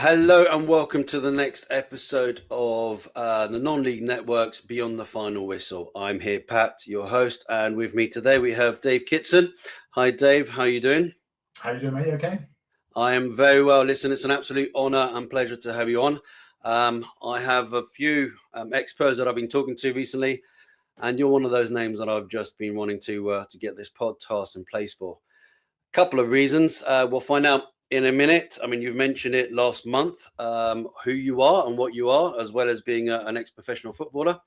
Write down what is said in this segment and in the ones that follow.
Hello and welcome to the next episode of the Non-League Network's Beyond the Final Whistle. I'm here, Pat, your host, and with me today we have Dave Kitson. Hi, Dave. How are you doing? How you doing, mate? You okay? I am very well. Listen, it's an absolute honour and pleasure to have you on. I have a few experts that I've been talking to recently, and you're one of those names that I've just been wanting to get this podcast in place for. A couple of reasons. We'll find out in a minute. I mean, you've mentioned it last month, who you are and what you are, as well as being an ex-professional footballer.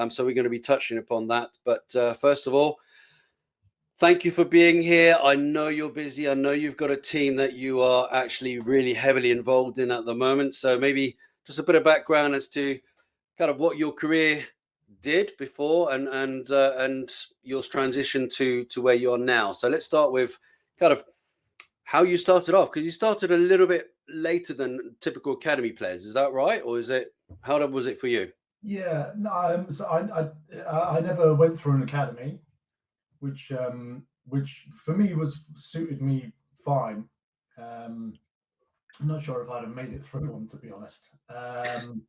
So we're going to be touching upon that. But first of all, thank you for being here. I know you're busy. I know you've got a team that you are actually really heavily involved in at the moment. So maybe just a bit of background as to kind of what your career did before and your transition to where you are now. So let's start with kind of how you started off, because you started a little bit later than typical academy players. Is that right? Or is it, how was it for you? Yeah, no, so I never went through an academy, which for me suited me fine. I'm not sure if I'd have made it through one, to be honest. And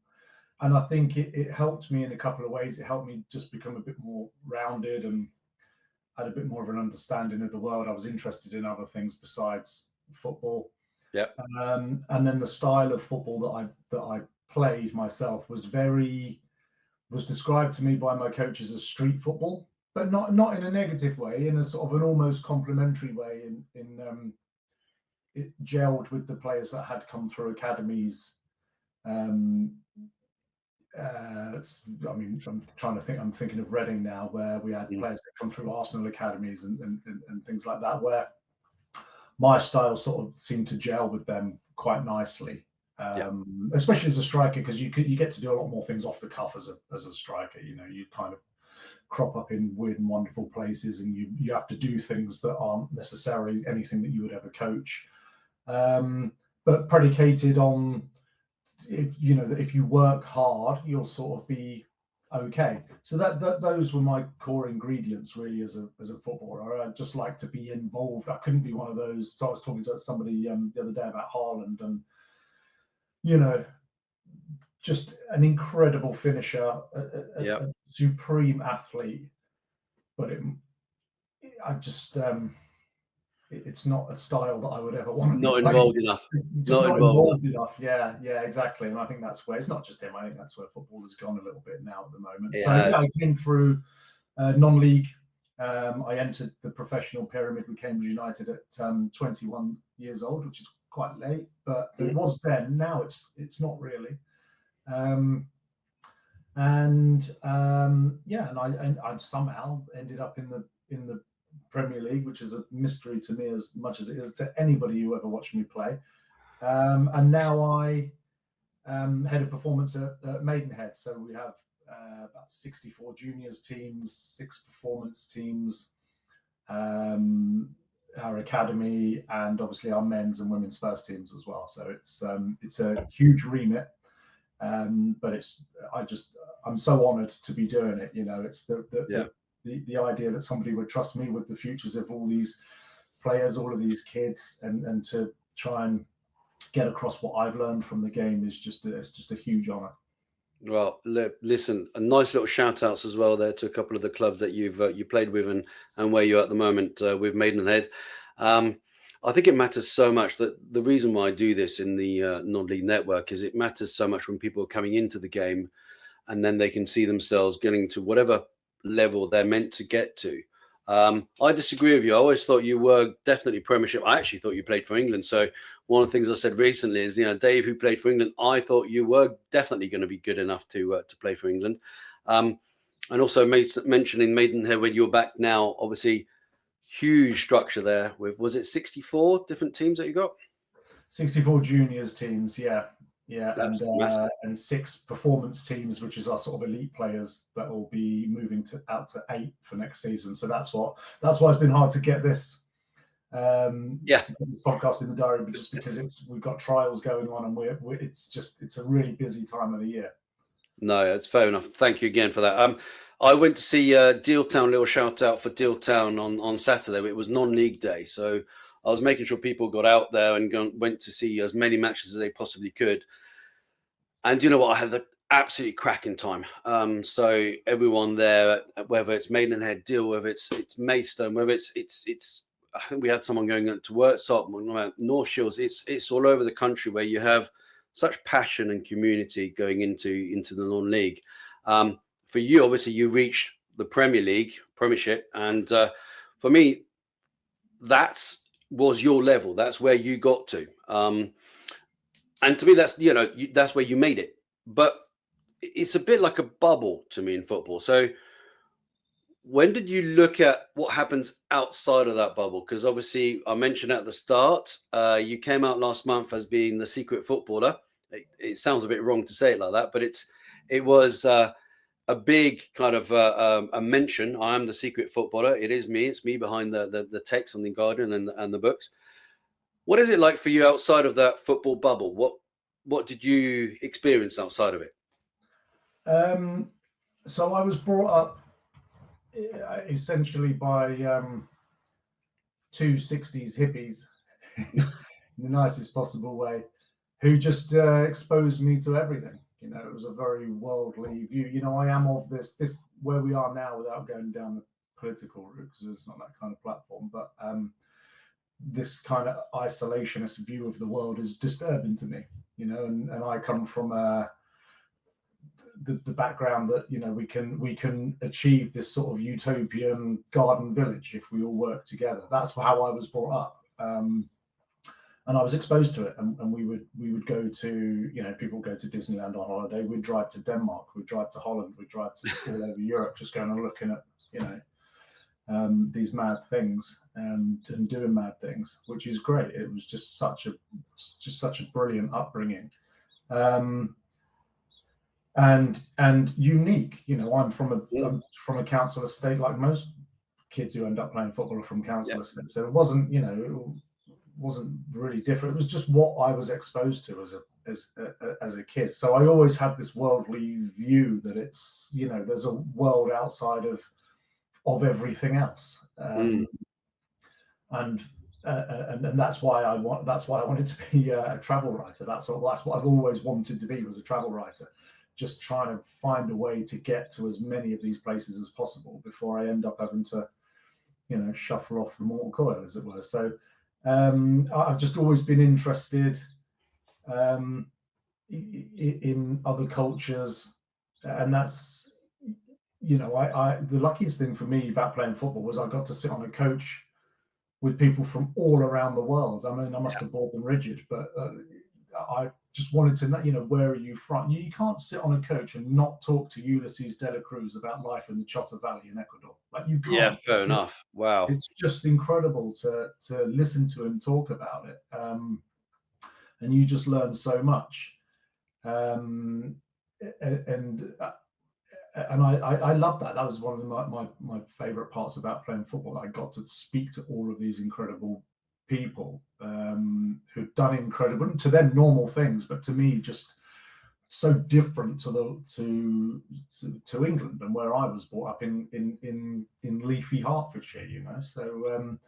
I think it helped me in a couple of ways. It helped me just become a bit more rounded and had a bit more of an understanding of the world. I was interested in other things besides football. Yeah. And then the style of football that I played myself was described to me by my coaches as street football, but not in a negative way, in a sort of an almost complimentary way. It gelled with the players that had come through academies. I mean, I'm thinking of Reading now, where we had players that come through Arsenal academies and things like that, where my style sort of seemed to gel with them quite nicely, especially as a striker, because you get to do a lot more things off the cuff as a striker. You know, you kind of crop up in weird and wonderful places, and you have to do things that aren't necessarily anything that you would ever coach, but predicated on, if you work hard, you'll sort of be okay. So that those were my core ingredients, really, as a footballer. I just like to be involved. I couldn't be one of those. So I was talking to somebody the other day about Haaland, and just an incredible finisher, a supreme athlete. But it's not a style that I would ever want to be. Not involved enough. Not involved enough. Yeah, exactly. And I think that's where, it's not just him, I think that's where football has gone a little bit now at the moment. So I came through non-league. I entered the professional pyramid with Cambridge United at 21 years old, which is quite late, but it was then. Now it's not really. And I somehow ended up in the Premier League, which is a mystery to me as much as it is to anybody who ever watched me play. And now I head of performance at Maidenhead. So we have about 64 juniors teams, 6 performance teams, our academy, and obviously our men's and women's first teams as well. So it's a huge remit. But I'm so honoured to be doing it. It's the idea that somebody would trust me with the futures of all these players, all of these kids, and to try and get across what I've learned from the game is just a huge honour. Well, listen, a nice little shout outs as well there to a couple of the clubs that you played with and where you're at the moment with Maidenhead. I think it matters so much that the reason why I do this in the non-league network is it matters so much when people are coming into the game and then they can see themselves getting to whatever level they're meant to get to. I disagree with you. I always thought you were definitely Premiership. I actually thought you played for England. So one of the things I said recently is, Dave, who played for England, I thought you were definitely going to be good enough to play for England. And also mentioning Maidenhead, when you're back now, obviously huge structure there with, was it 64 different teams that you got? 64 juniors teams, yeah. And 6 performance teams, which is our sort of elite players that will be moving out to 8 for next season. So that's why it's been hard to get this to get this podcast in the diary, but just because we've got trials going on and it's a really busy time of the year. No, it's fair enough. Thank you again for that. I went to see Dealtown, little shout out for Dealtown on Saturday. It was non-league day, so I was making sure people got out there and went to see as many matches as they possibly could. And you know what? I had the absolutely cracking time. So everyone there, whether it's Maidenhead, Deal, whether it's Maidstone, whether it's I think we had someone going to Worksop, North Shields. It's all over the country where you have such passion and community going into the non-league. For you, obviously, you reached the Premier League, Premiership, and for me, that was your level. That's where you got to. And to me, that's that's where you made it. But it's a bit like a bubble to me in football. So when did you look at what happens outside of that bubble? Because obviously, I mentioned at the start, you came out last month as being the secret footballer. It sounds a bit wrong to say it like that, but it was a big kind of a mention. I am the secret footballer. It is me. It's me behind the text on the Guardian and the books. What is it like for you outside of that football bubble? What did you experience outside of it? So I was brought up essentially by two 60s hippies in the nicest possible way, who just exposed me to everything. It was a very worldly view. I am of this where we are now, without going down the political route, because it's not that kind of platform, but this kind of isolationist view of the world is disturbing to me, and I come from the background that we can achieve this sort of utopian garden village if we all work together. That's how I was brought up, and I was exposed to it. And we would go to, people go to Disneyland on holiday. We'd drive to Denmark. We'd drive to Holland. We'd drive to all over Europe, just going and looking at these mad things and doing mad things, which is great. It was just such a brilliant upbringing. And unique. I'm from a council estate, like most kids who end up playing football are from council estates. So it wasn't really different. It was just what I was exposed to as a kid. So I always had this worldly view that it's there's a world outside of everything else, and that's why I wanted to be a travel writer. That's what I've always wanted to be, was a travel writer. Just trying to find a way to get to as many of these places as possible before I end up having to, shuffle off the mortal coil, as it were. So I've just always been interested in other cultures, and that's, the luckiest thing for me about playing football was I got to sit on a coach with people from all around the world. I mean, I must have bored them rigid, but I just wanted to know, where are you from? You can't sit on a coach and not talk to Ulysses de la Cruz about life in the Chota Valley in Ecuador. Like, you can't. Yeah, fair enough. Wow. It's just incredible to listen to him talk about it. And you just learn so much. And I love that. That was one of my favorite parts about playing football. I got to speak to all of these incredible people who've done incredible, to them, normal things, but to me, just so different to England and where I was brought up in leafy Hertfordshire. So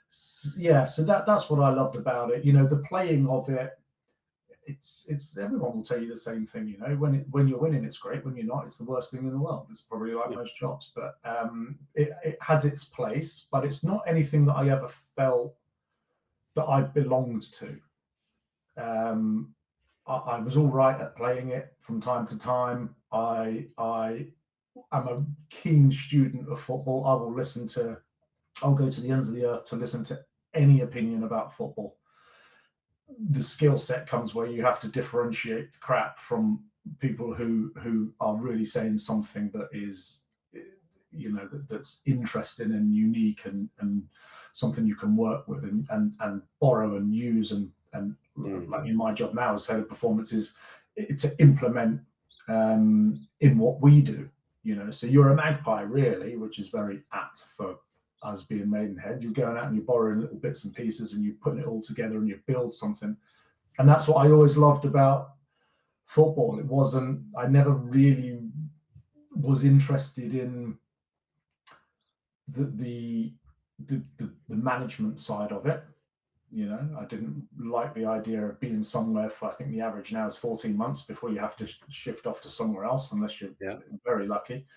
that's what I loved about it. The playing of it. It's everyone will tell you the same thing. When you're winning, it's great. When you're not, it's the worst thing in the world. It's probably like most jobs, but it has its place. But it's not anything that I ever felt that I belonged to. I was all right at playing it from time to time. I am a keen student of football. I'll go to the ends of the earth to listen to any opinion about football. The skill set comes where you have to differentiate the crap from people who are really saying something that is, that's interesting and unique and something you can work with and borrow and use and like in my job now as head of performance is to implement in what we do. So you're a magpie, really, which is very apt for us being Maidenhead. You're going out and you're borrowing little bits and pieces and you're putting it all together and you build something. And that's what I always loved about football. I never really was interested in the management side of it. You know, I didn't like the idea of being somewhere for, I think the average now is 14 months before you have to shift off to somewhere else, unless you're very lucky.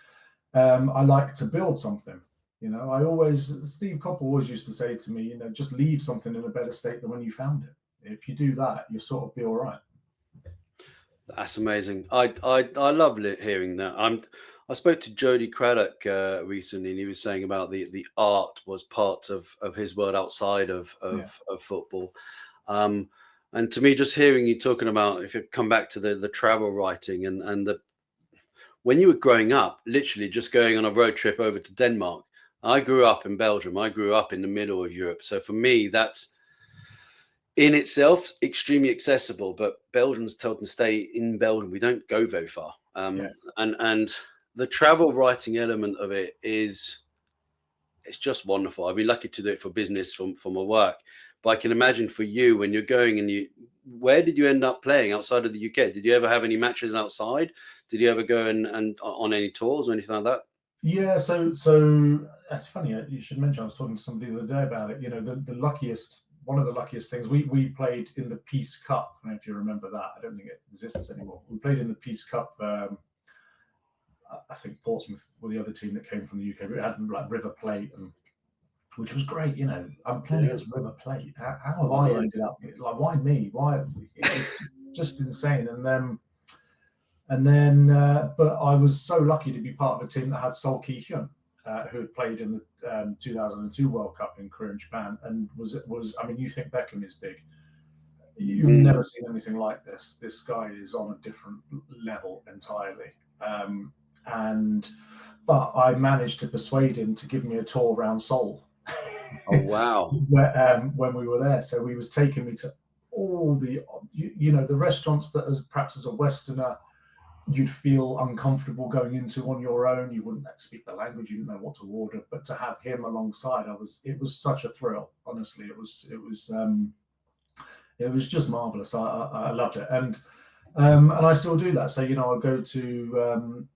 I like to build something. You know, Steve Coppell always used to say to me, you know, just leave something in a better state than when you found it. If you do that, you'll sort of be all right. That's amazing. I love hearing that. I spoke to Jody Craddock recently, and he was saying about the art was part of his world outside of football. And to me, just hearing you talking about, if you come back to the travel writing and the when you were growing up, literally just going on a road trip over to Denmark. I grew up in Belgium. I grew up in the middle of Europe. So for me, that's in itself extremely accessible. But Belgians tend to stay in Belgium. We don't go very far. And the travel writing element of it it's just wonderful. I've been lucky to do it for business for my work. But I can imagine for you, when you're going and where did you end up playing outside of the UK? Did you ever have any matches outside? Did you ever go and on any tours or anything like that? Yeah, so that's funny. You should mention, I was talking to somebody the other day about it. You know, one of the luckiest things, we played in the Peace Cup. I don't know if you remember that. I don't think it exists anymore. We played in the Peace Cup. I think Portsmouth were the other team that came from the UK. We had like River Plate, which was gret. You know, I'm playing against River Plate. How have I ended up like? Why me? Why? It's just insane. And then, but I was so lucky to be part of a team that had Sol Ki-hyun, who had played in the 2002 World Cup in Korea and Japan, and was. I mean, you think Beckham is big. You've never seen anything like this. This guy is on a different level entirely. But I managed to persuade him to give me a tour around Seoul. Oh wow! When we were there, so he was taking me to all the, the restaurants that, perhaps as a Westerner, you'd feel uncomfortable going into on your own. You wouldn't speak the language, you didn't know what to order. But to have him alongside, it was such a thrill. Honestly, it was just marvelous. I loved it, and I still do that. So I go to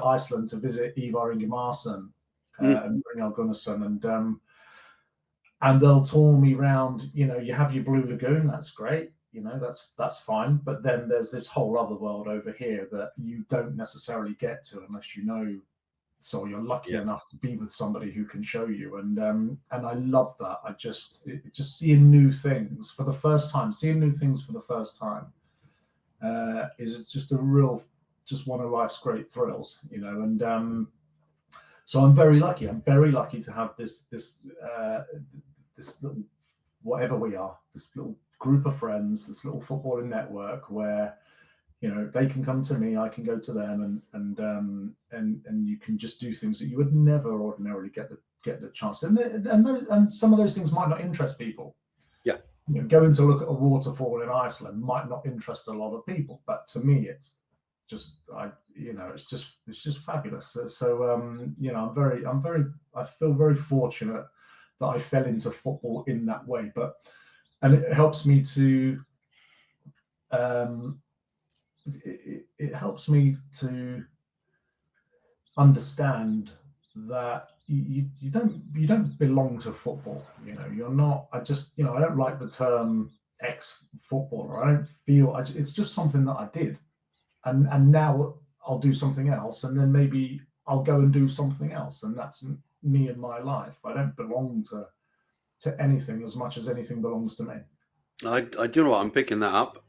Iceland to visit Ivar Ingemarson and Brynjar Gunnarsson, and they'll tour me around. You have your Blue Lagoon, that's great. That's fine. But then there's this whole other world over here that you don't necessarily get to unless you know. So you're lucky enough to be with somebody who can show you, and I love that. Just seeing new things for the first time. Is just a real, just one of life's great thrills, and so I'm very lucky. I'm very lucky to have this little, whatever we are, this little group of friends, this little footballing network where they can come to me, I can go to them, and you can just do things that you would never ordinarily get the chance to. And some of those things might not interest people. Yeah. Going to look at a waterfall in Iceland might not interest a lot of people, but to me, it's just it's just fabulous. So I feel very fortunate that I fell into football in that way, and it helps me to it helps me to understand that you don't belong to football. You're not. I don't like the term ex-footballer. I don't feel. It's just something that I did, and now I'll do something else, and then maybe I'll go and do something else, and that's me in my life. I don't belong to anything as much as anything belongs to me. I do know what I'm picking that up.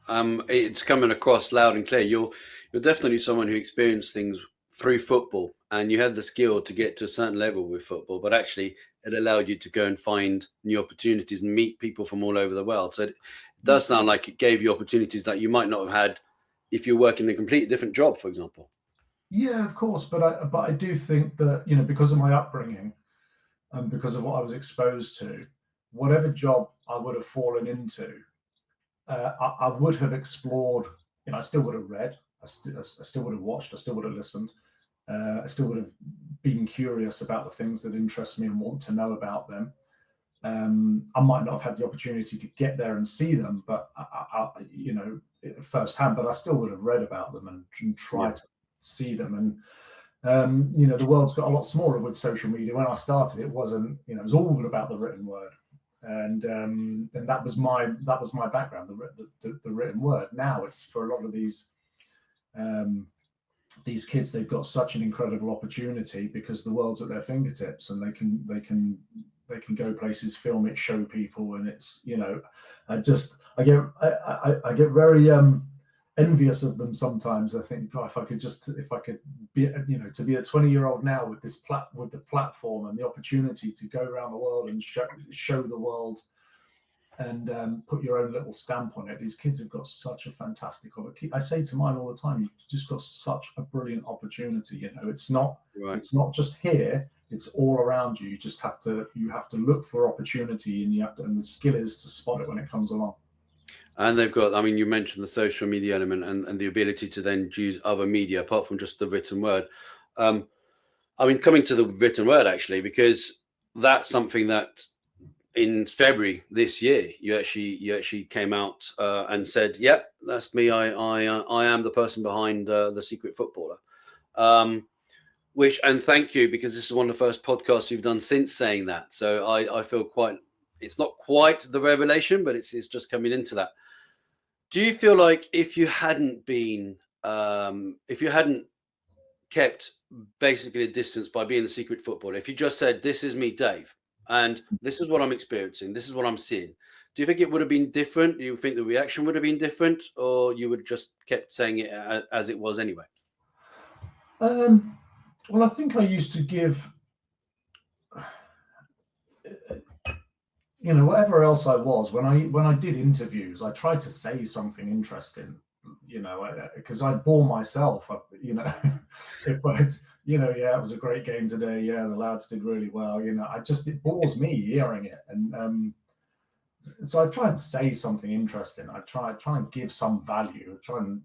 It's coming across loud and clear. You're definitely someone who experienced things through football, and you had the skill to get to a certain level with football, but actually it allowed you to go and find new opportunities and meet people from all over the world. So it does sound like it gave you opportunities that you might not have had if you're working a completely different job, for example. Yeah, of course, but I do think that because of my upbringing and because of what I was exposed to, whatever job I would have fallen into, I would have explored. I still would have read. I still would have watched. I still would have listened. I still would have been curious about the things that interest me and want to know about them. I might not have had the opportunity to get there and see them, but firsthand. But I still would have read about them and tried to see them. And the world's got a lot smaller with social media. When I started, it wasn't. It was all about the written word. and that was my background, the written word. Now it's for a lot of these kids, they've got such an incredible opportunity because the world's at their fingertips, and they can go places, film it, show people, and it's, you know, I get very envious of them sometimes. I think, God, if I could be, you know, to be a 20-year-old now with the platform and the opportunity to go around the world and show the world and put your own little stamp on it. These kids have got such a fantastic opportunity. I say to mine all the time, you've just got such a brilliant opportunity. You know, it's not just here, it's all around you. You just have to look for opportunity, and the skill is to spot it when it comes along. And they've got, I mean, you mentioned the social media element and the ability to then use other media apart from just the written word. I mean, coming to the written word, actually, because that's something that in February this year, you actually came out and said, "Yep, that's me. I am the person behind the Secret Footballer." And thank you, because this is one of the first podcasts you've done since saying that. So I feel quite. It's not quite the revelation, but it's just coming into that. Do you feel like if you hadn't kept basically a distance by being the Secret Footballer, if you just said, "This is me, Dave, and this is what I'm experiencing, this is what I'm seeing," do you think it would have been different? Do you think the reaction would have been different, or you would just kept saying it as it was anyway? Well, I think I used to give, you know, whatever else I was, when I did interviews, I tried to say something interesting, you know, because I bore myself up, you know. If I, you know, yeah, it was a great game today, yeah, the lads did really well, you know, it bores me hearing it. And so I try and say something interesting. I try and give some value. I try and,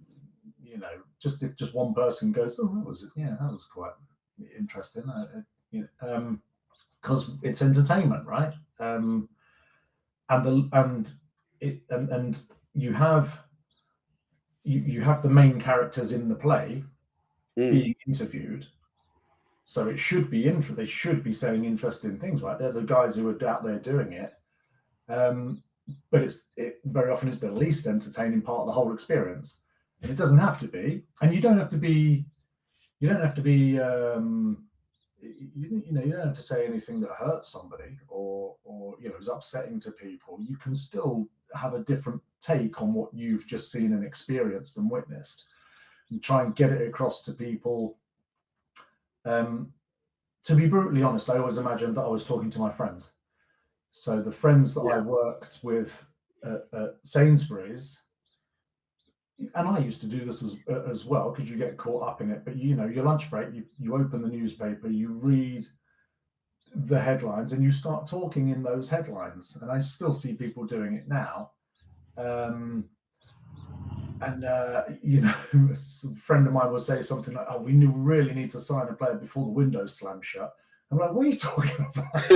you know, just if just one person goes, "Oh, that was quite interesting," you know, because it's entertainment, right? And you have the main characters in the play being interviewed, so it should be they should be saying interesting things, right? They're the guys who are out there doing it. But it very often is the least entertaining part of the whole experience, and it doesn't have to be. And you don't have to be. You don't have to say anything that hurts somebody or you know is upsetting to people. You can still have a different take on what you've just seen and experienced and witnessed, and try and get it across to people. To be brutally honest, I always imagined that I was talking to my friends. So the friends that I worked with at Sainsbury's, and I used to do this as well, because you get caught up in it. But you know, your lunch break, you open the newspaper, you read the headlines, and you start talking in those headlines. And I still see people doing it now. You know, a friend of mine will say something like, "Oh, we really need to sign a player before the window slams shut." I'm like, "What are you talking about?"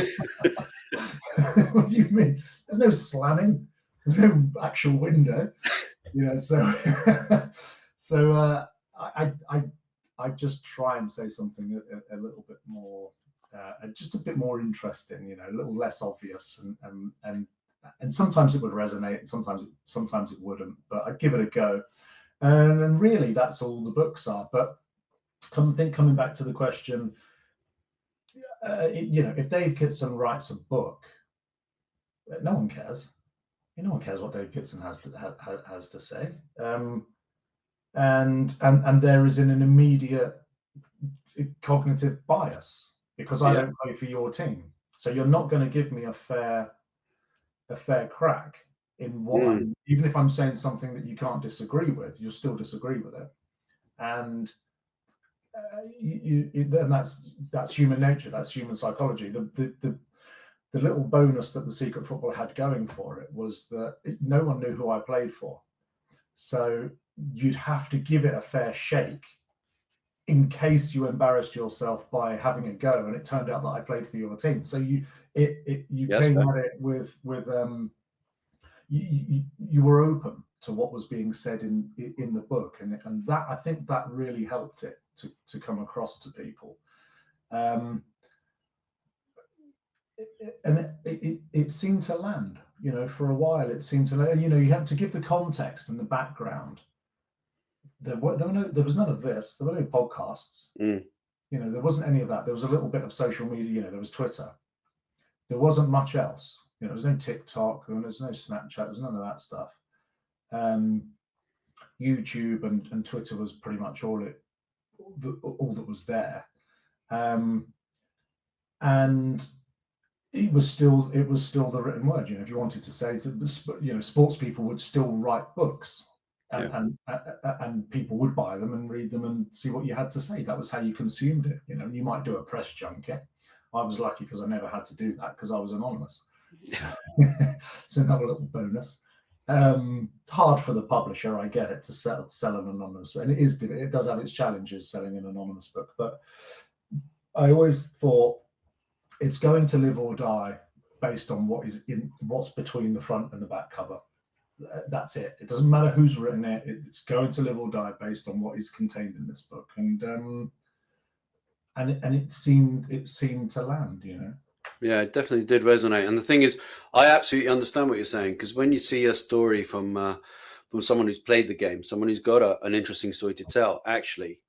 What do you mean? There's no slamming. There's no actual window. You know, so I just try and say something a little bit more, just a bit more interesting. You know, a little less obvious, and sometimes it would resonate, and sometimes it wouldn't. But I'd give it a go, and really that's all the books are. But coming back to the question, you know, if Dave Kitson writes a book, no one cares. No one cares what Dave Kitson has to say, and there is an immediate cognitive bias because I don't play for your team, so you're not going to give me a fair crack in what even if I'm saying something that you can't disagree with, you'll still disagree with it, and then that's human nature, that's human psychology. The little bonus that the Secret Footballer had going for it was that no one knew who I played for. So you'd have to give it a fair shake in case you embarrassed yourself by having a go, and it turned out that I played for your team. So you came at it with you were open to what was being said in the book, and that, I think that really helped it to come across to people. it seemed to land, for a while. It seemed to land. You have to give the context and the background. There was none of this. There were no podcasts. There wasn't any of that. There was a little bit of social media. There was Twitter. There wasn't much else. There was no TikTok, there was no Snapchat, there was none of that stuff. YouTube and Twitter was pretty much all that was there. And it was still the written word. If you wanted to say, sports people would still write books, and people would buy them and read them and see what you had to say. That was how you consumed it. You might do a press junket. I was lucky because I never had to do that because I was anonymous. It's another little bonus. Hard for the publisher, I get it, to sell an anonymous, and it does have its challenges selling an anonymous book. But I always thought it's going to live or die based on what's between the front and the back cover. That's it. It doesn't matter who's written it. It's going to live or die based on what is contained in this book. And it seemed to land, Yeah, it definitely did resonate. And the thing is, I absolutely understand what you're saying, because when you see a story from someone who's played the game, someone who's got an interesting story to tell, actually,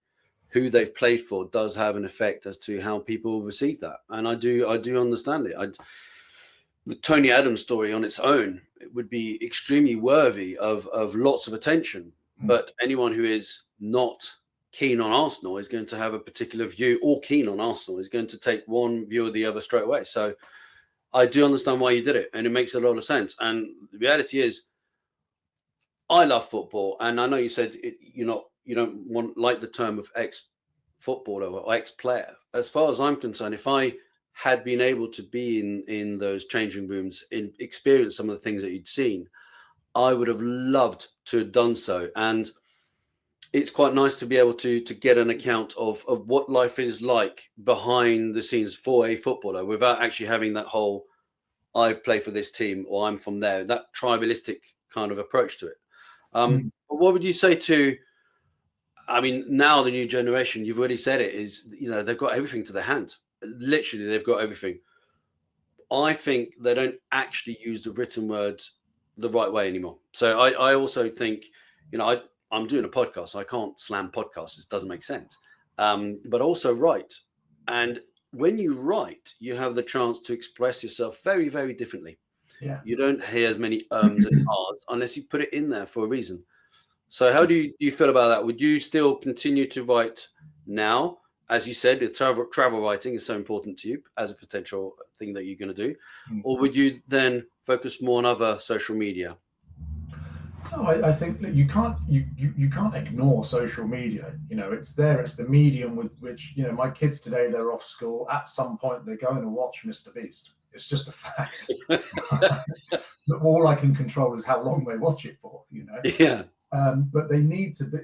who they've played for does have an effect as to how people receive that. And I do understand it. The Tony Adams story on its own, it would be extremely worthy of lots of attention. But anyone who is not keen on Arsenal is going to have a particular view, or keen on Arsenal is going to take one view or the other straight away. So I do understand why you did it, and it makes a lot of sense. And the reality is, I love football, and I know you said you don't like the term of ex-footballer or ex-player. As far as I'm concerned, if I had been able to be in those changing rooms and experience some of the things that you'd seen, I would have loved to have done so. And it's quite nice to be able to get an account of what life is like behind the scenes for a footballer without actually having that whole, I play for this team or I'm from there, that tribalistic kind of approach to it. But what would you say to, now the new generation, you've already said it, is, they've got everything to their hand. Literally, they've got everything. I think they don't actually use the written words the right way anymore. So I also think, I'm doing a podcast, so I can't slam podcasts. It doesn't make sense. But also write. And when you write, you have the chance to express yourself very, very differently. Yeah. You don't hear as many ums and ahs unless you put it in there for a reason. So how do you feel about that? Would you still continue to write now? As you said, the travel writing is so important to you as a potential thing that you're going to do. Or would you then focus more on other social media? No, I think that you can't ignore social media. It's there. It's the medium with which, my kids today, they're off school. At some point, they're going to watch Mr. Beast. It's just a fact. All I can control is how long they watch it for. Yeah. But they need to be.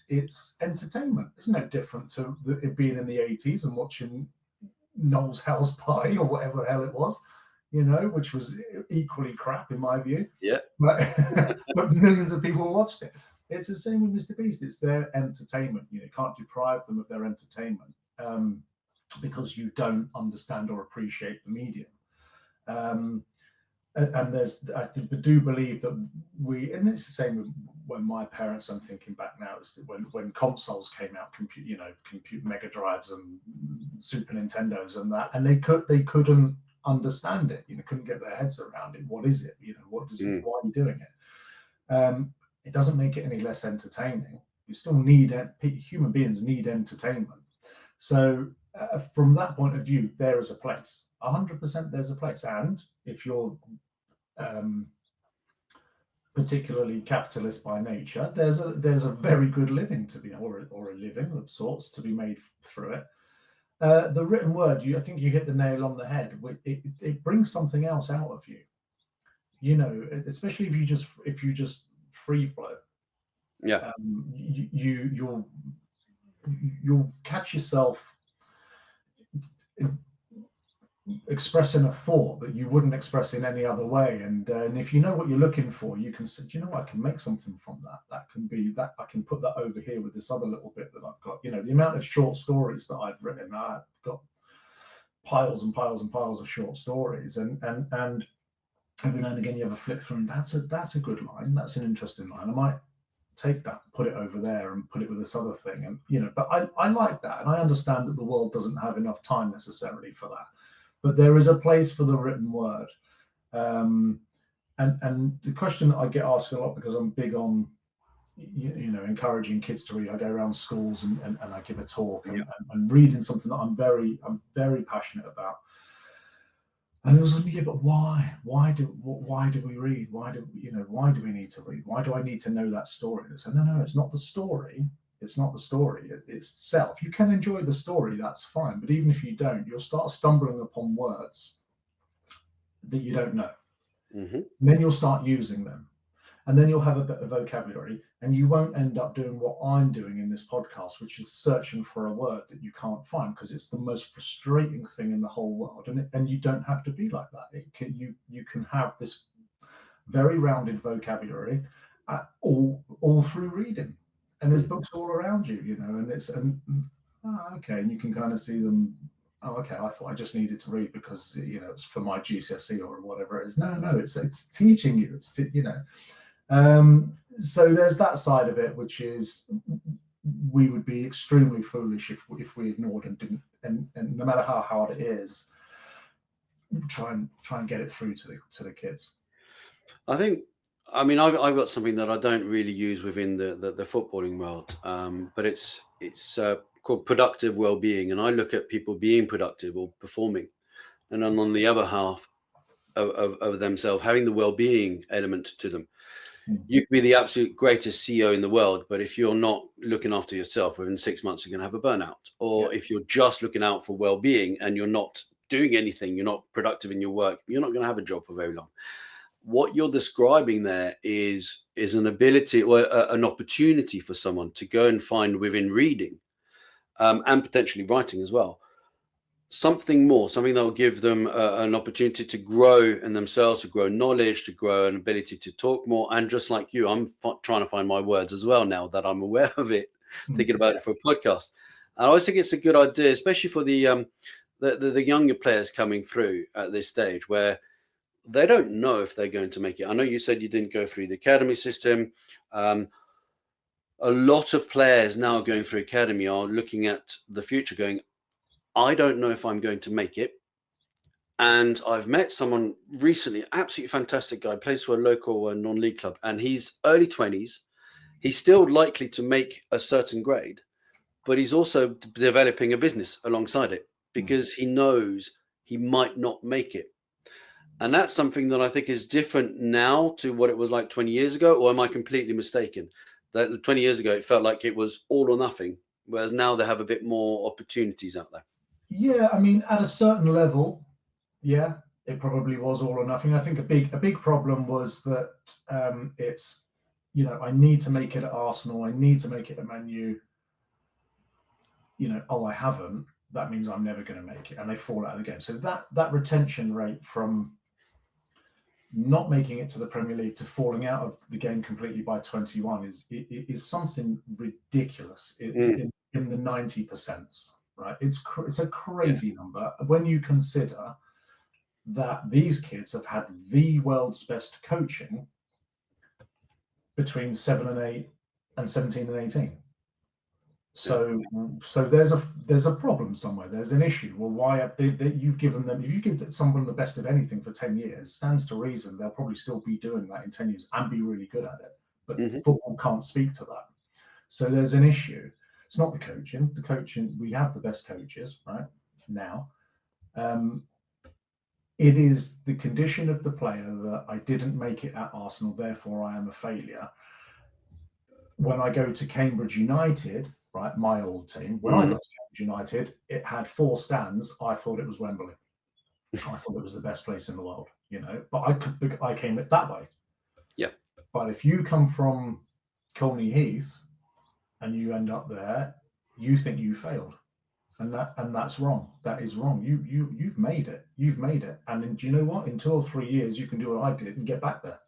It's entertainment. It's no different to it being in the 80s and watching Noel's House Pie or whatever the hell it was. Which was equally crap in my view. Yeah. But millions of people watched it. It's the same with Mr. Beast. It's their entertainment. You can't deprive them of their entertainment because you don't understand or appreciate the medium. And I do believe that and it's the same with when my parents, I'm thinking back now, is when consoles came out, computer Mega Drives and Super Nintendos and that, and they couldn't understand it, couldn't get their heads around it. What is it? What does it? Why are you doing it? It doesn't make it any less entertaining. You still need human beings need entertainment. So from that point of view, there is a place. 100% there's a place. And if you're particularly capitalist by nature, there's a very good living to be, or a living of sorts to be made through it. The written word, I think you hit the nail on the head. It brings something else out of you, especially if you just free flow. Yeah. You'll catch yourself expressing a thought that you wouldn't express in any other way, and if you know what you're looking for, you can say, I can make something from that. That can be that. I can put that over here with this other little bit that I've got. The amount of short stories that I've written, I've got piles and piles and piles of short stories, and every now and again you have a flick through, and that's a good line, that's an interesting line. I might take that, put it over there, and put it with this other thing, and but I like that, and I understand that the world doesn't have enough time necessarily for that, but there is a place for the written word. And the question that I get asked a lot, because I'm big on encouraging kids to read. I go around schools and I give a talk, and reading something that I'm very passionate about. And there was like, yeah, but why? Why do we read? Why do we need to read? Why do I need to know that story? I said, no, it's not the story. It's not the story. It's self. You can enjoy the story, that's fine. But even if you don't, you'll start stumbling upon words that you don't know. Mm-hmm. Then you'll start using them. And then you'll have a bit of vocabulary, and you won't end up doing what I'm doing in this podcast, which is searching for a word that you can't find, because it's the most frustrating thing in the whole world. And you don't have to be like that. You can have this very rounded vocabulary all through reading. And there's books all around you, okay, and you can kind of see them. Oh, okay, I thought I just needed to read because it's for my GCSE or whatever it is. No, it's teaching you. So there's that side of it, which is we would be extremely foolish if we ignored and didn't, and no matter how hard it is, try and get it through to the kids. I've got something that I don't really use within the footballing world, but it's called productive well-being, and I look at people being productive or performing, and then on the other half of themselves having the well-being element to them. You could be the absolute greatest CEO in the world, but if you're not looking after yourself, within 6 months you're going to have a burnout. Or if you're just looking out for well-being and you're not doing anything, you're not productive in your work, you're not going to have a job for very long. What you're describing there is an ability or an opportunity for someone to go and find within reading and potentially writing as well, something that will give them an opportunity to grow in themselves, to grow knowledge, to grow an ability to talk more. And just like you, I'm trying to find my words as well now that I'm aware of it, thinking about it for a podcast. And I always think it's a good idea, especially for the younger players coming through at this stage where they don't know if they're going to make it. I know you said you didn't go through the academy system. A lot of players now going through academy are looking at the future going, I don't know if I'm going to make it. And I've met someone recently, absolutely fantastic guy, plays for a local non-league club, and he's early 20s. He's still likely to make a certain grade, but he's also developing a business alongside it because he knows he might not make it. And that's something that I think is different now to what it was like 20 years ago, or am I completely mistaken? That 20 years ago, it felt like it was all or nothing, whereas now they have a bit more opportunities out there. Yeah, I mean, at a certain level, yeah, it probably was all or nothing. I think a big problem was that it's, I need to make it at Arsenal, I need to make it at Man U. I haven't. That means I'm never going to make it, and they fall out of the game. So that retention rate from not making it to the Premier League to falling out of the game completely by 21 is something ridiculous in the 90%. Right, it's a crazy number when you consider that these kids have had the world's best coaching between 7 and 8 and 17 and 18. So there's a problem somewhere. There's an issue. Well, why have you've given them? If you give someone the best of anything for 10 years, stands to reason they'll probably still be doing that in 10 years and be really good at it. But football can't speak to that. So there's an issue. It's not the coaching. The coaching, we have the best coaches right now. It is the condition of the player that I didn't make it at Arsenal, therefore I am a failure. When I go to Cambridge United, right, my old team, when I got to Cambridge United, it had 4 stands. I thought it was Wembley. I thought it was the best place in the world, but I came it that way. Yeah. But if you come from Colney Heath, and you end up there, you think you failed, and that's wrong. That is wrong. You've made it. And do you know what? In 2 or 3 years, you can do what I did and get back there,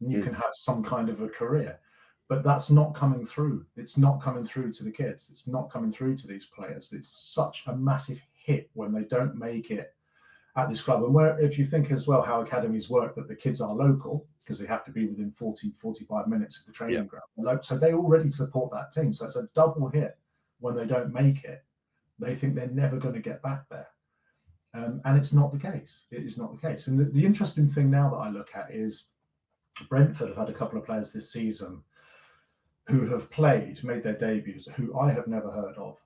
and you can have some kind of a career. But that's not coming through. It's not coming through to the kids. It's not coming through to these players. It's such a massive hit when they don't make it at this club. And where, if you think as well how academies work, that the kids are local because they have to be within 45 minutes of the training ground. So they already support that team. So it's a double hit when they don't make it. They think they're never going to get back there. And it's not the case. It is not the case. And the interesting thing now that I look at is Brentford have had a couple of players this season who have made their debuts, who I have never heard of.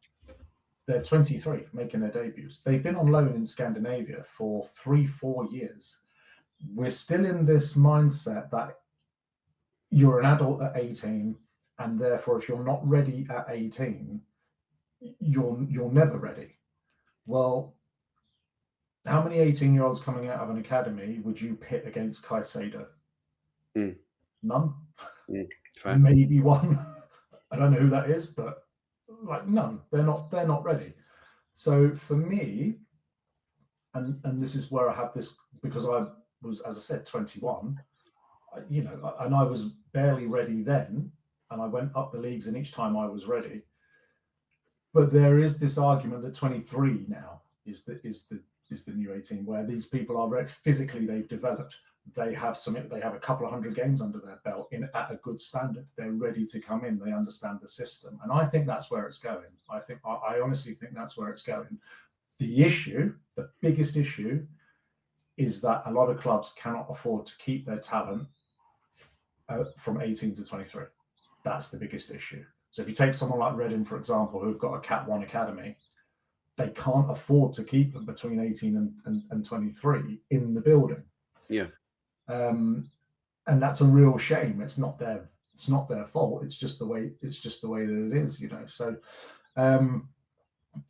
They're 23, making their debuts. They've been on loan in Scandinavia for 3-4 years. We're still in this mindset that you're an adult at 18, and therefore, if you're not ready at 18, you're never ready. Well, how many 18-year-olds coming out of an academy would you pit against Caicedo? None. Maybe one. I don't know who that is, but like none. They're not ready. So for me, and this is where I have this, because I was, as I said, 21, and I was barely ready then, and I went up the leagues, and each time I was ready. But there is this argument that 23 now is the new 18, where these people are physically, they've developed. They have a couple of hundred games under their belt at a good standard. They're ready to come in. They understand the system. And I think that's where it's going. I honestly think that's where it's going. The biggest issue is that a lot of clubs cannot afford to keep their talent from 18 to 23. That's the biggest issue. So if you take someone like Reading, for example, who've got a Cat 1 academy, they can't afford to keep them between 18 and 23 in the building. Yeah. And that's a real shame. It's not their fault. It's just the way that it is, So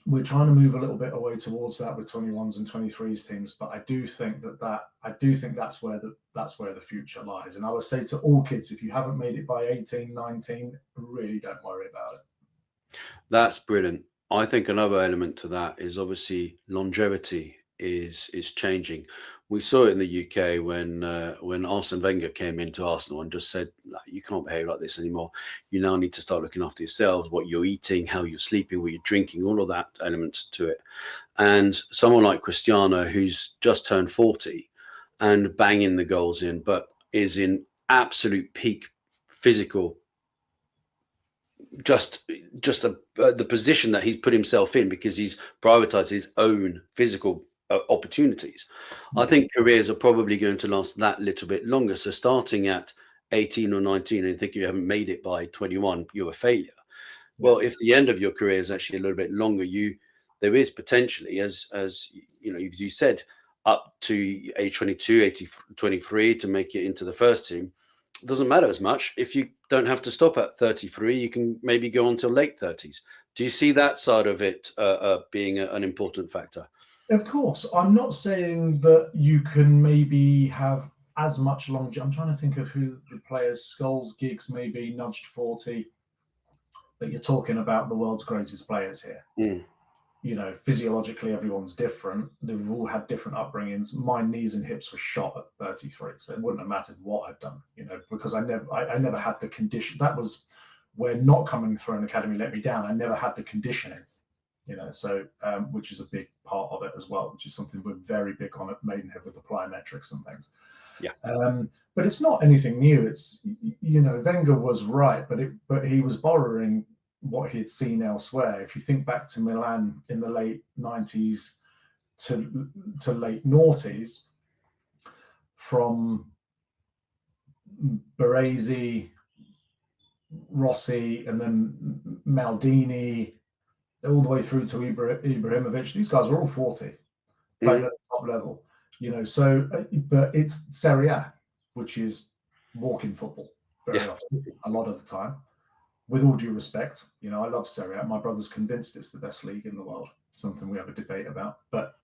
we're trying to move a little bit away towards that with 21s and 23s teams, but I do think that's where the future lies. And I would say to all kids, if you haven't made it by 18, 19, really don't worry about it. That's brilliant. I think another element to that is obviously longevity is changing. We saw it in the UK when Arsene Wenger came into Arsenal and just said, you can't behave like this anymore. You now need to start looking after yourselves, what you're eating, how you're sleeping, what you're drinking, all of that elements to it. And someone like Cristiano, who's just turned 40 and banging the goals in, but is in absolute peak physical, just the position that he's put himself in because he's prioritized his own physical opportunities. I think careers are probably going to last that little bit longer. So starting at 18 or 19 and think you haven't made it by 21, you're a failure. Well, if the end of your career is actually a little bit longer, there is potentially, as you said, up to age 22, 23 to make it into the first team. It doesn't matter as much. If you don't have to stop at 33, you can maybe go on till late 30s. Do you see that side of it being an important factor? Of course. I'm not saying that you can maybe have as much longevity. I'm trying to think of who the players, Scholes, Giggs, maybe nudged 40. But you're talking about the world's greatest players here. Physiologically, everyone's different. They've all had different upbringings. My knees and hips were shot at 33, so it wouldn't have mattered what I'd done, because I never had the condition. That was where not coming through an academy let me down. I never had the conditioning, so which is a big part of it as well, which is something we're very big on at Maidenhead with the plyometrics and things. Yeah. But it's not anything new. It's, Wenger was right, but he was borrowing what he had seen elsewhere. If you think back to Milan in the late 90s to late noughties, from Baresi, Rossi, and then Maldini, all the way through to Ibrahimovic, these guys were all 40, playing at the top level. So, but it's Serie A, which is walking football very often, a lot of the time. With all due respect, I love Serie A. My brother's convinced it's the best league in the world. Something we have a debate about, but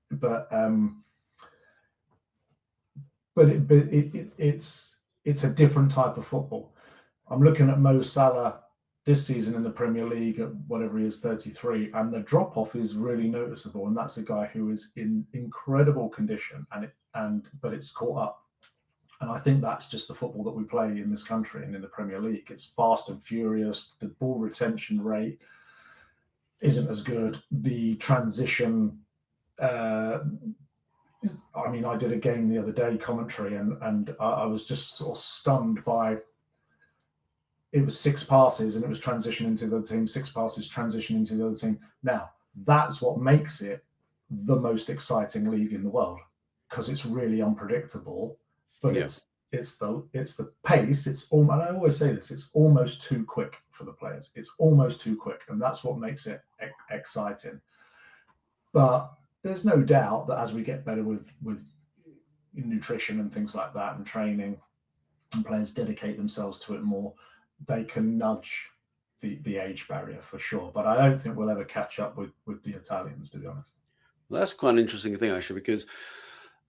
it's a different type of football. I'm looking at Mo Salah this season in the Premier League at whatever he is, 33, and the drop off is really noticeable. And that's a guy who is in incredible condition, but it's caught up. And I think that's just the football that we play in this country and in the Premier League. It's fast and furious. The ball retention rate isn't as good. The transition I mean, I did a game the other day, commentary, and I was just sort of stunned by. It was 6 passes, and it was transitioning to the other team. 6 passes, transitioning to the other team. Now, that's what makes it the most exciting league in the world, because it's really unpredictable. But it's the pace. And I always say this: it's almost too quick for the players. It's almost too quick, and that's what makes it exciting. But there's no doubt that as we get better with nutrition and things like that, and training, and players dedicate themselves to it more, they can nudge the age barrier for sure. But I don't think we'll ever catch up with the Italians, to be honest. Well, that's quite an interesting thing, actually, because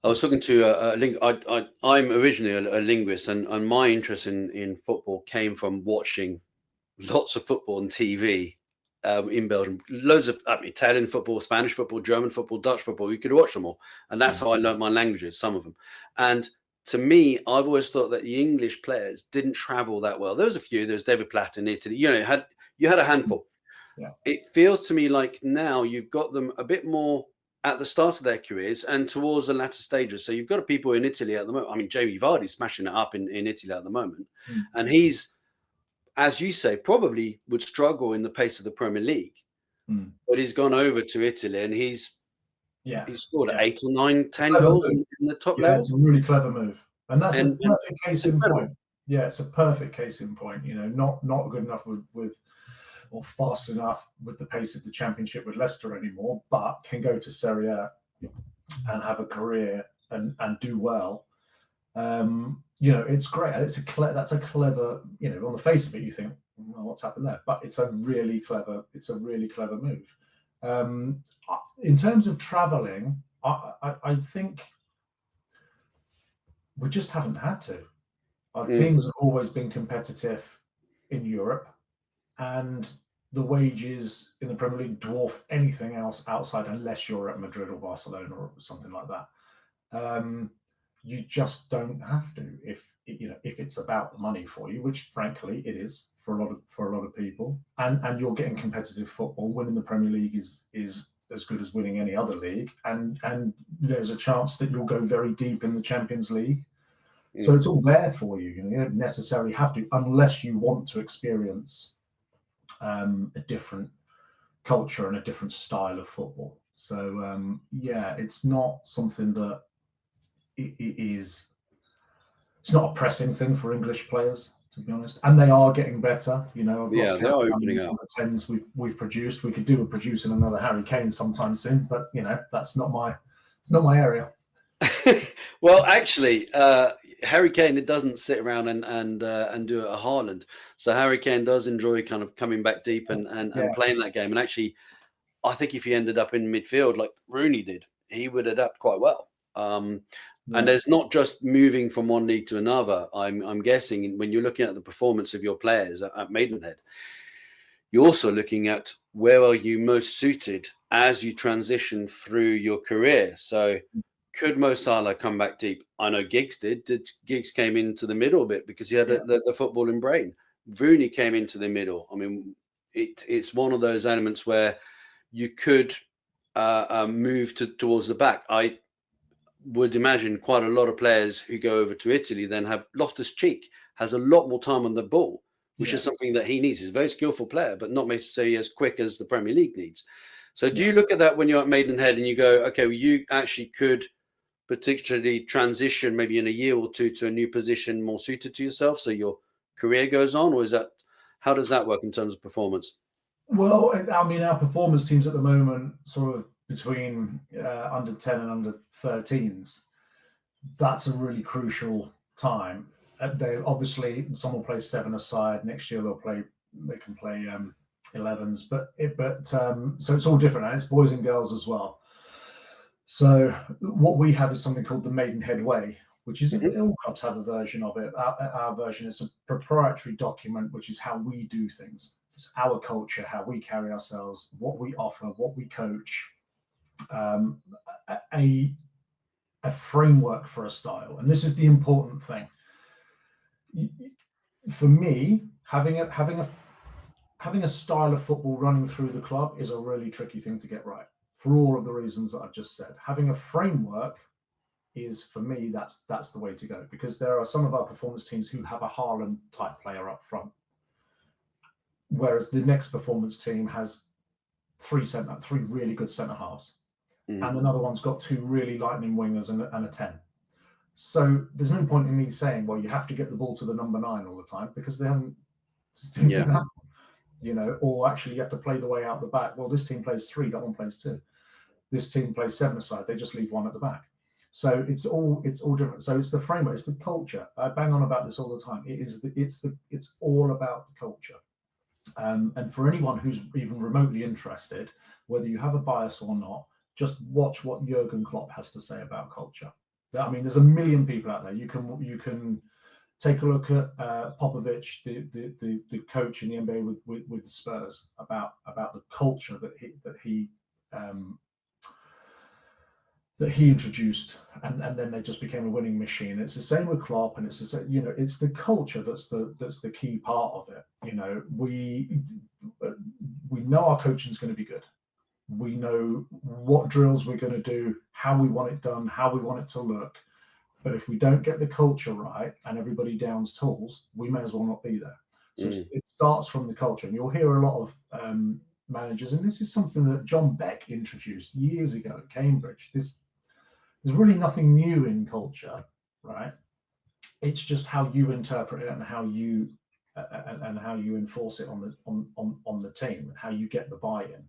I was talking to I'm originally a linguist, and my interest in football came from watching lots of football on TV in Belgium. Loads of Italian football, Spanish football, German football, Dutch football. You could watch them all. And that's how I learned my languages, some of them. And to me, I've always thought that the English players didn't travel that well. There was a few. There's David Platt in Italy. You had a handful. Yeah. It feels to me like now you've got them a bit more at the start of their careers and towards the latter stages. So you've got people in Italy at the moment. I mean, Jamie Vardy's smashing it up in Italy at the moment. And he's, as you say, probably would struggle in the pace of the Premier League. But he's gone over to Italy, and he's scored 8 or 9, 10 goals in the top level. It's a really clever move. And that's a perfect case in point. Yeah, it's a perfect case in point. You know, not good enough with or fast enough with the pace of the Championship with Leicester anymore, but can go to Serie A and have a career and do well. You know, it's great. That's a clever. You know, on the face of it, you think, well, what's happened there? But it's a really clever move. In terms of traveling, I think we just haven't had to. Our teams have always been competitive in Europe, and the wages in the Premier League dwarf anything else outside, unless you're at Madrid or Barcelona or something like that. You just don't have to if it's about the money for you, which frankly it is for a lot of people, and you're getting competitive football. Winning the Premier League is as good as winning any other league, and there's a chance that you'll go very deep in the Champions League. So it's all there for you. You don't necessarily have to, unless you want to experience a different culture and a different style of football. So it's not something that it's not a pressing thing for English players, to be honest. And they are getting better. You know, they are opening up. The 10s we've produced. We could producing another Harry Kane sometime soon, but you know, it's not my area. Well, actually, Harry Kane, it doesn't sit around and do it at Haaland. So Harry Kane does enjoy kind of coming back deep and playing that game. And actually, I think if he ended up in midfield like Rooney did, he would adapt quite well. And there's not just moving from one league to another. I'm guessing when you're looking at the performance of your players at Maidenhead, you're also looking at where are you most suited as you transition through your career. So could Mo Salah come back deep? I know Giggs did. Giggs came into the middle a bit because he had the footballing brain. Rooney came into the middle. I mean, it's one of those elements where you could move towards the back. I would imagine quite a lot of players who go over to Italy then have Loftus-Cheek has a lot more time on the ball, which is something that he needs. He's a very skillful player, but not necessarily as quick as the Premier League needs. So do you look at that when you're at Maidenhead and you go, okay, well, you actually could particularly transition maybe in a year or two to a new position more suited to yourself so your career goes on? Or how does that work in terms of performance? Well, I mean, our performance teams at the moment, sort of between under 10 and under 13s, that's a really crucial time. They obviously, some will play 7-a-side. Next year they can play 11s, so it's all different, and it's boys and girls as well. So what we have is something called the Maidenhead Way, which is all clubs have a version of it. Our version is a proprietary document, which is how we do things. It's our culture, how we carry ourselves, what we offer, what we coach, a framework for a style. And this is the important thing. For me, having a style of football running through the club is a really tricky thing to get right for all of the reasons that I've just said. Having a framework is, for me, that's the way to go, because there are some of our performance teams who have a Haaland type player up front, whereas the next performance team has three really good centre halves, and another one's got two really lightning wingers and a 10. So there's no point in me saying, well, you have to get the ball to the number 9 all the time, because they haven't, you know, or actually you have to play the way out the back. Well, this team plays 3, that one plays 2. This team plays 7 aside, they just leave 1 at the back. So it's all different. So it's the framework, it's the culture. I bang on about this all the time. It's all about the culture. And for anyone who's even remotely interested, whether you have a bias or not, just watch what Jurgen Klopp has to say about culture. I mean, there's a million people out there. You can take a look at Popovich, the coach in the NBA with the Spurs, about the culture that he introduced, and then they just became a winning machine. It's the same with Klopp, and it's the same, you know, it's the culture that's the key part of it. You know, we know our coaching is going to be good. We know what drills we're going to do, how we want it done, how we want it to look. But if we don't get the culture right and everybody downs tools, we may as well not be there. So it starts from the culture. And you'll hear a lot of managers, and this is something that John Beck introduced years ago at Cambridge. There's really nothing new in culture, right? It's just how you interpret it and how you enforce it on the team, and how you get the buy-in.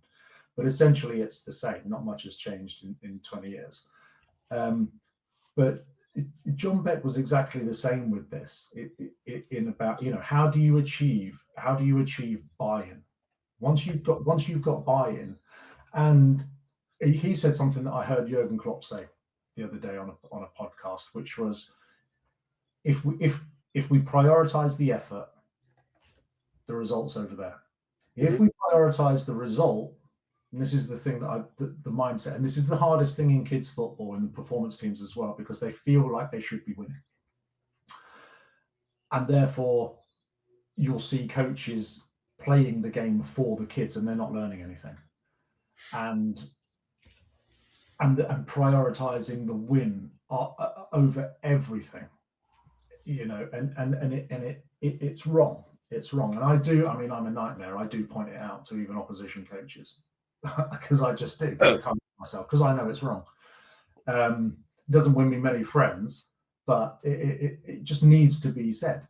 But essentially, it's the same. Not much has changed in 20 years. But John Beck was exactly the same with this. In about, you know, how do you achieve buy-in? Once you've got buy-in, and he said something that I heard Jurgen Klopp say the other day on a podcast, which was, if we prioritize the effort, the result's over there. If we prioritize the result, and this is the thing that the mindset, and this is the hardest thing in kids football and the performance teams as well, because they feel like they should be winning. And therefore, you'll see coaches playing the game for the kids, and they're not learning anything. And prioritizing the win over everything, you know, and it's wrong. It's wrong. And I'm a nightmare. I do point it out to even opposition coaches, because I just do, because I can't myself, because I know it's wrong. It doesn't win me many friends, but it just needs to be said.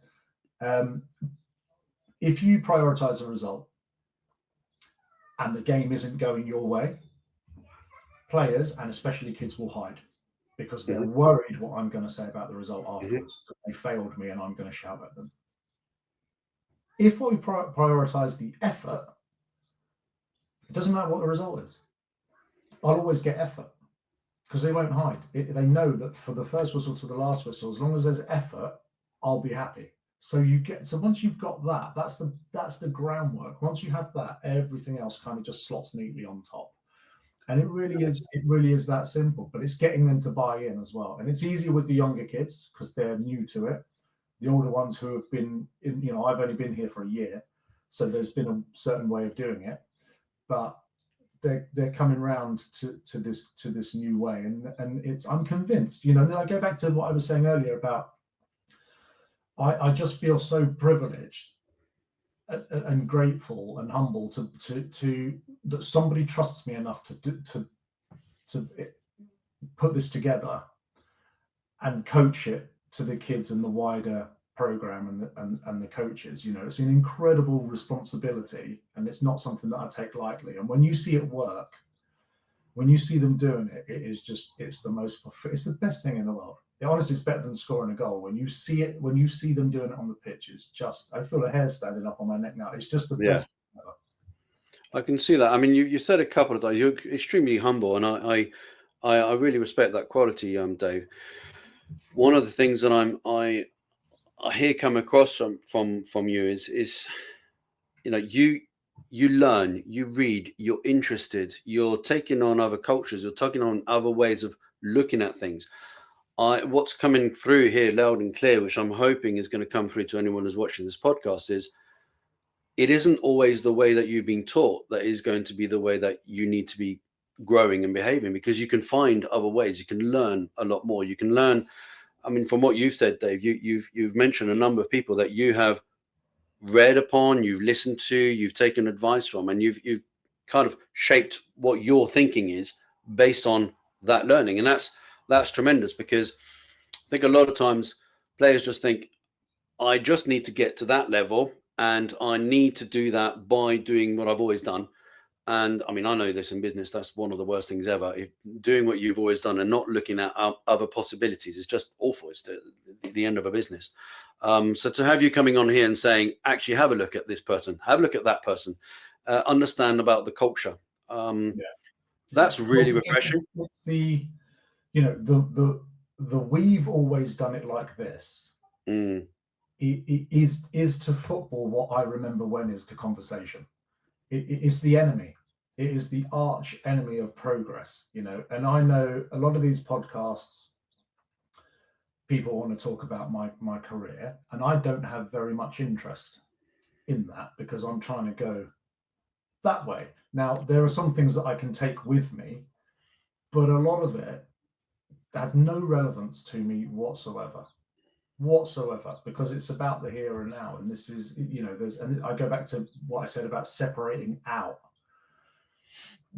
If you prioritize a result and the game isn't going your way, players, and especially kids, will hide, because they're worried what I'm going to say about the result afterwards. They failed me and I'm going to shout at them. If we prioritize the effort, it doesn't matter what the result is. I'll always get effort, because they won't hide. They know that for the first whistle to the last whistle, as long as there's effort, I'll be happy. So once you've got that, that's the groundwork. Once you have that, everything else kind of just slots neatly on top. And it really is that simple. But it's getting them to buy in as well. And it's easier with the younger kids, because they're new to it. The older ones who have been in, you know, I've only been here for a year, so there's been a certain way of doing it. But they're coming round to this new way, and I'm convinced. You know, and then I go back to what I was saying earlier about, I just feel so privileged and grateful and humble to that somebody trusts me enough to put this together and coach it to the kids and the wider program and the coaches. You know, it's an incredible responsibility, and it's not something that I take lightly. And when you see it work, when you see them doing it, it's the best thing in the world. It honestly is better than scoring a goal. When you see them doing it on the pitch, it's just, I feel the hair standing up on my neck now. It's just the best thing ever. I can see that. I mean, you said a couple of times, you're extremely humble, and I really respect that quality, Dave. One of the things that I hear come across from you is, you know, you learn, you read, you're interested, you're taking on other cultures, you're taking on other ways of looking at things. What's coming through here loud and clear, which I'm hoping is going to come through to anyone who's watching this podcast, is it isn't always the way that you've been taught that is going to be the way that you need to be growing and behaving, because you can find other ways. You can learn a lot more. You can learn. I mean, from what you've said, Dave, you've mentioned a number of people that you have read upon, you've listened to, you've taken advice from, and you've kind of shaped what your thinking is based on that learning. And that's tremendous, because I think a lot of times players just think, I just need to get to that level, and I need to do that by doing what I've always done. And I mean, I know this in business, that's one of the worst things ever. If doing what you've always done and not looking at other possibilities is just awful. It's the end of a business. So to have you coming on here and saying, actually have a look at this person, have a look at that person, understand about the culture. That's really refreshing. It's the we've always done it like this. It is to football what I remember when is to conversation. It's the enemy. It is the arch enemy of progress, and I know a lot of these podcasts, people want to talk about my career, and I don't have very much interest in that, because I'm trying to go that way. Now, there are some things that I can take with me, but a lot of it has no relevance to me whatsoever, because it's about the here and now. And this is, and I go back to what I said about separating out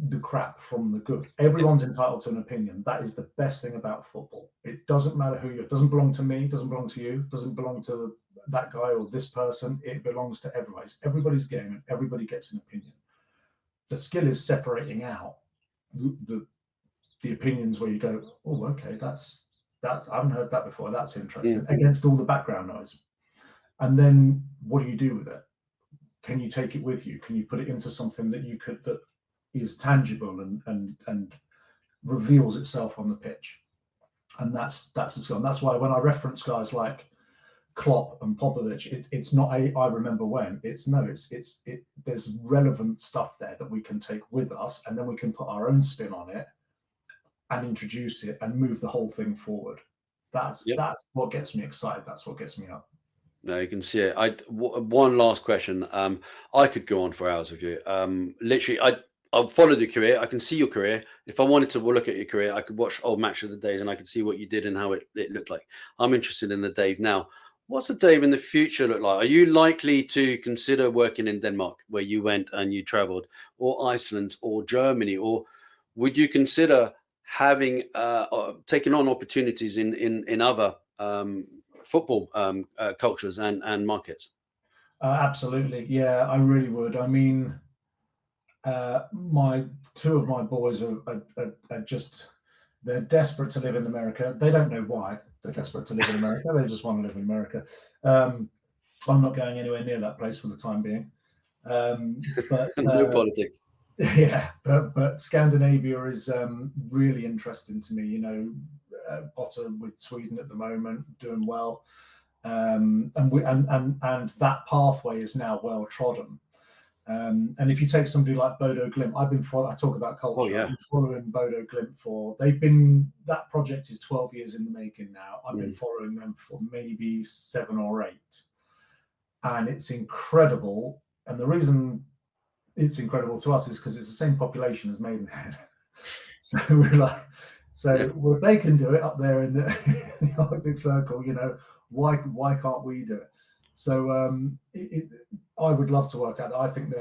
the crap from the good. Everyone's entitled to an opinion. That is the best thing about football. It doesn't matter who it doesn't belong to me, doesn't belong to you, doesn't belong to that guy or this person. It belongs to everybody. It's everybody's game, and everybody gets an opinion. The skill is separating out the opinions where you go, oh, okay, that's I haven't heard that before. That's interesting. Against all the background noise. And then what do you do with it? Can you take it with you? Can you put it into something that is tangible and reveals itself on the pitch? And that's the skill. And that's why when I reference guys like Klopp and Popovich, it's not I remember when. There's relevant stuff there that we can take with us, and then we can put our own spin on it and introduce it and move the whole thing forward. That's what gets me excited. That's what gets me up. No, you can see it. One last question. I could go on for hours with you. Literally, I've followed your career. I can see your career. If I wanted to look at your career, I could watch old Match of the Days and I could see what you did and how it looked like. I'm interested in the Dave now. What's the Dave in the future look like? Are you likely to consider working in Denmark, where you went and you traveled, or Iceland or Germany, or would you consider having taken on opportunities in other football cultures and markets? Absolutely, yeah, I really would. I mean, two of my boys are just, they're desperate to live in America. They don't know why they're desperate to live in America. They just want to live in America. I'm not going anywhere near that place for the time being. But no politics. Yeah, but Scandinavia is really interesting to me. Bodo with Sweden at the moment, doing well, and that pathway is now well trodden. And if you take somebody like Bodo Glimt, I talk about culture. Oh, yeah. I've been following Bodo Glimt that project is 12 years in the making now. I've been following them for maybe 7 or 8, and it's incredible. And the reason it's incredible to us is because it's the same population as Maidenhead. So we're like, well, they can do it up there in the Arctic Circle, why can't we do it? So I would love to work out that. I think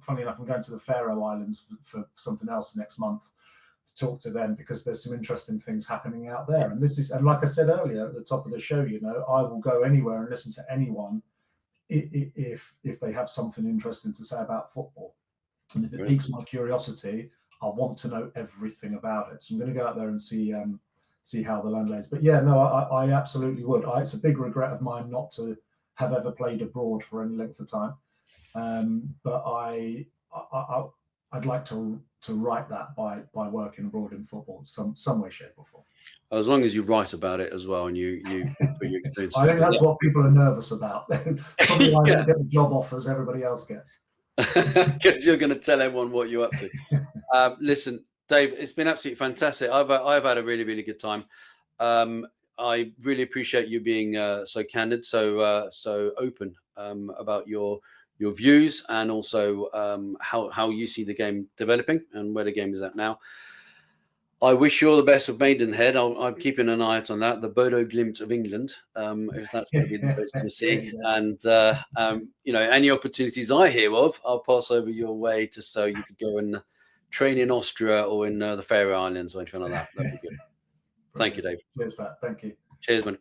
funny enough, I'm going to the Faroe Islands for something else next month to talk to them, because there's some interesting things happening out there. And like I said earlier at the top of the show, I will go anywhere and listen to anyone if they have something interesting to say about football. And if it piques my curiosity, I want to know everything about it. So I'm going to go out there and see how the land lays. But yeah, no, I absolutely would. It's a big regret of mine not to have ever played abroad for any length of time. But I'd like to write that by working abroad in football, some way, shape, or form. As long as you write about it as well, and you put your experiences. I think that's what people are nervous about. Probably why I don't get the job offers everybody else gets. Because you're going to tell everyone what you're up to. Listen, Dave, it's been absolutely fantastic. I've had a really, really good time. I really appreciate you being so candid, so open about your your views and also how you see the game developing and where the game is at now. I wish you all the best with Maidenhead. I'm keeping an eye out on that, the Bodo Glimt of England, if that's going to be the place to see. And, any opportunities I hear of, I'll pass over your way just so you could go and train in Austria or in the Faroe Islands or anything like that. That'd be good. Thank you, Dave. Cheers, Pat. Thank you. Cheers, man.